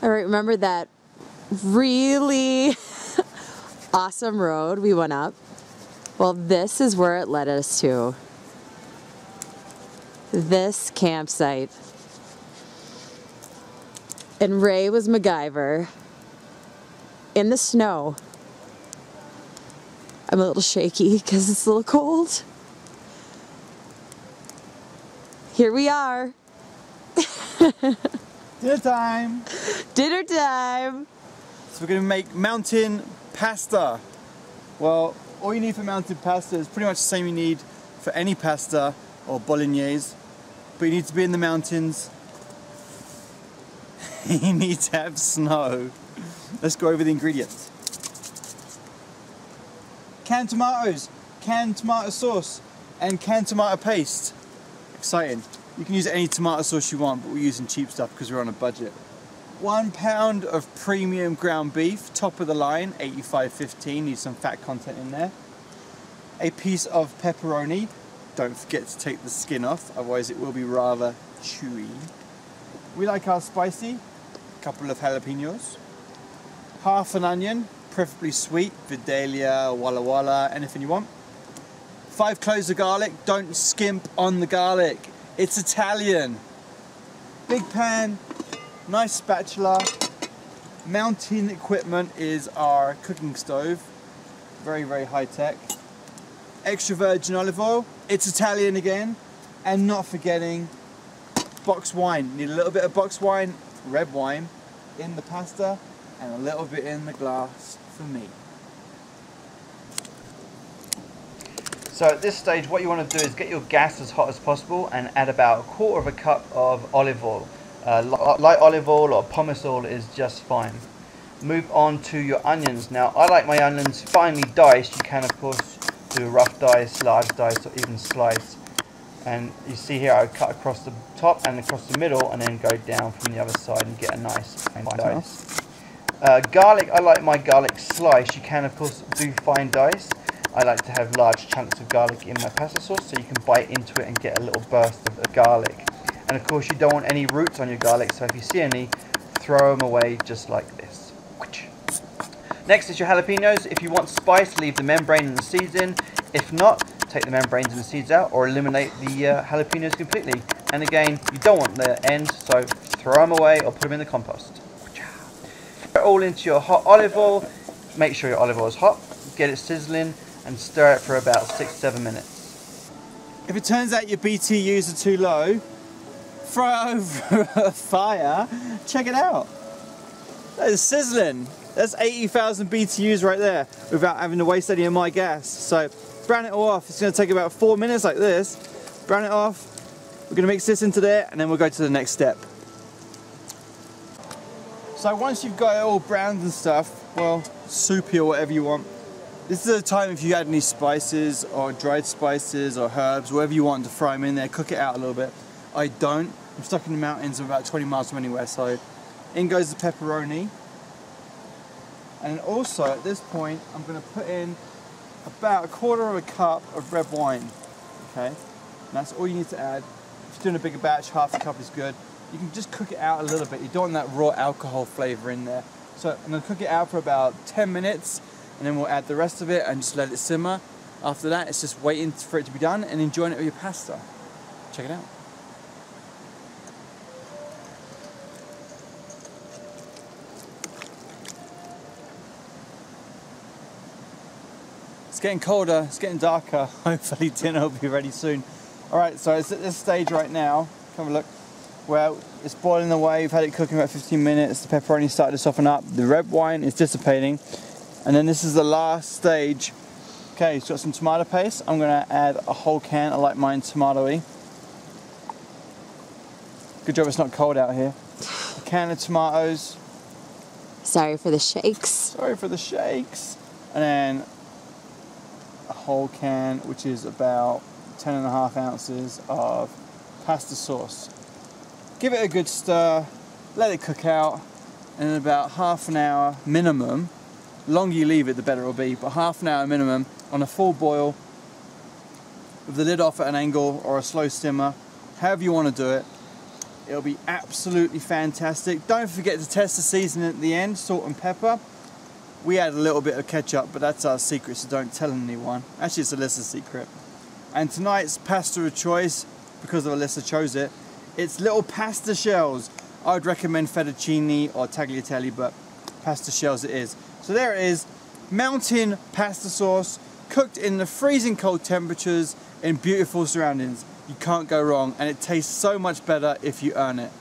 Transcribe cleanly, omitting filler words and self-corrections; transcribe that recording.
All right, remember that really awesome road we went up? Well, this is where it led us to. This campsite. And Ray was MacGyver in the snow. I'm a little shaky because it's a little cold. Here we are. Dinner time! Dinner time! So we're going to make mountain pasta. Well, all you need for mountain pasta is pretty much the same you need for any pasta or bolognese. But you need to be in the mountains. You need to have snow. Let's go over the ingredients. Canned tomatoes, canned tomato sauce, and canned tomato paste. Exciting. You can use any tomato sauce you want, but we're using cheap stuff because we're on a budget. 1 pound of premium ground beef, top of the line, 85.15, needs some fat content in there. A piece of pepperoni, don't forget to take the skin off, otherwise it will be rather chewy. We like our spicy, a couple of jalapenos. Half an onion, preferably sweet, Vidalia, Walla Walla, anything you want. 5 cloves of garlic, don't skimp on the garlic, it's Italian. Big pan, nice spatula. Mountain equipment is our cooking stove, very, very high tech. Extra virgin olive oil, it's Italian again. And not forgetting box wine. Need a little bit of box wine, red wine, in the pasta, and a little bit in the glass for me. So at this stage what you want to do is get your gas as hot as possible and add about 1/4 cup of olive oil. Light olive oil or pumice oil is just fine. Move on to your onions. Now I like my onions finely diced. You can of course do a rough dice, large dice, or even slice. And you see here I cut across the top and across the middle and then go down from the other side and get a nice fine dice. Garlic, I like my garlic sliced. You can of course do fine dice. I like to have large chunks of garlic in my pasta sauce so you can bite into it and get a little burst of garlic. And of course you don't want any roots on your garlic, so if you see any, throw them away just like this. Next is your jalapenos. If you want spice, leave the membrane and the seeds in. If not, take the membranes and the seeds out or eliminate the jalapenos completely. And again, you don't want the ends, so throw them away or put them in the compost. Put it all into your hot olive oil. Make sure your olive oil is hot. Get it sizzling and stir it for about 6-7 minutes. If it turns out your BTUs are too low, throw it over a fire, check it out. That is sizzling. That's 80,000 BTUs right there without having to waste any of my gas. So brown it all off. It's going to take about 4 minutes like this. Brown it off. We're going to mix this into there and then we'll go to the next step. So once you've got it all browned and stuff, well, soupy or whatever you want, this is the time if you add any spices or dried spices or herbs, whatever you want to throw them in there, cook it out a little bit. I don't. I'm stuck in the mountains. I'm about 20 miles from anywhere, so in goes the pepperoni. And then also at this point, I'm going to put in about 1/4 cup of red wine. Okay, and that's all you need to add. If you're doing a bigger batch, 1/2 cup is good. You can just cook it out a little bit. You don't want that raw alcohol flavor in there. So I'm going to cook it out for about 10 minutes. And then we'll add the rest of it and just let it simmer. After that, it's just waiting for it to be done and enjoying it with your pasta. Check it out. It's getting colder, it's getting darker. Hopefully dinner will be ready soon. All right, so it's at this stage right now. Come have a look. Well, it's boiling away. We've had it cooking about 15 minutes. The pepperoni started to soften up. The red wine is dissipating. And then this is the last stage. Okay, so got some tomato paste. I'm gonna add a whole can. I like mine tomatoey. Good job it's not cold out here. A can of tomatoes. Sorry for the shakes. Sorry for the shakes. And then a whole can, which is about 10.5 ounces of pasta sauce. Give it a good stir, let it cook out, and in about half an hour minimum, the longer you leave it, the better it'll be, but half an hour minimum on a full boil with the lid off at an angle or a slow simmer, however you want to do it. It'll be absolutely fantastic. Don't forget to test the seasoning at the end, salt and pepper. We add a little bit of ketchup, but that's our secret, so don't tell anyone. Actually, it's Alyssa's secret. And tonight's pasta of choice, because of Alyssa chose it, it's little pasta shells. I would recommend fettuccine or tagliatelle, but pasta shells it is. So there it is, mountain pasta sauce, cooked in the freezing cold temperatures in beautiful surroundings. You can't go wrong, and it tastes so much better if you earn it.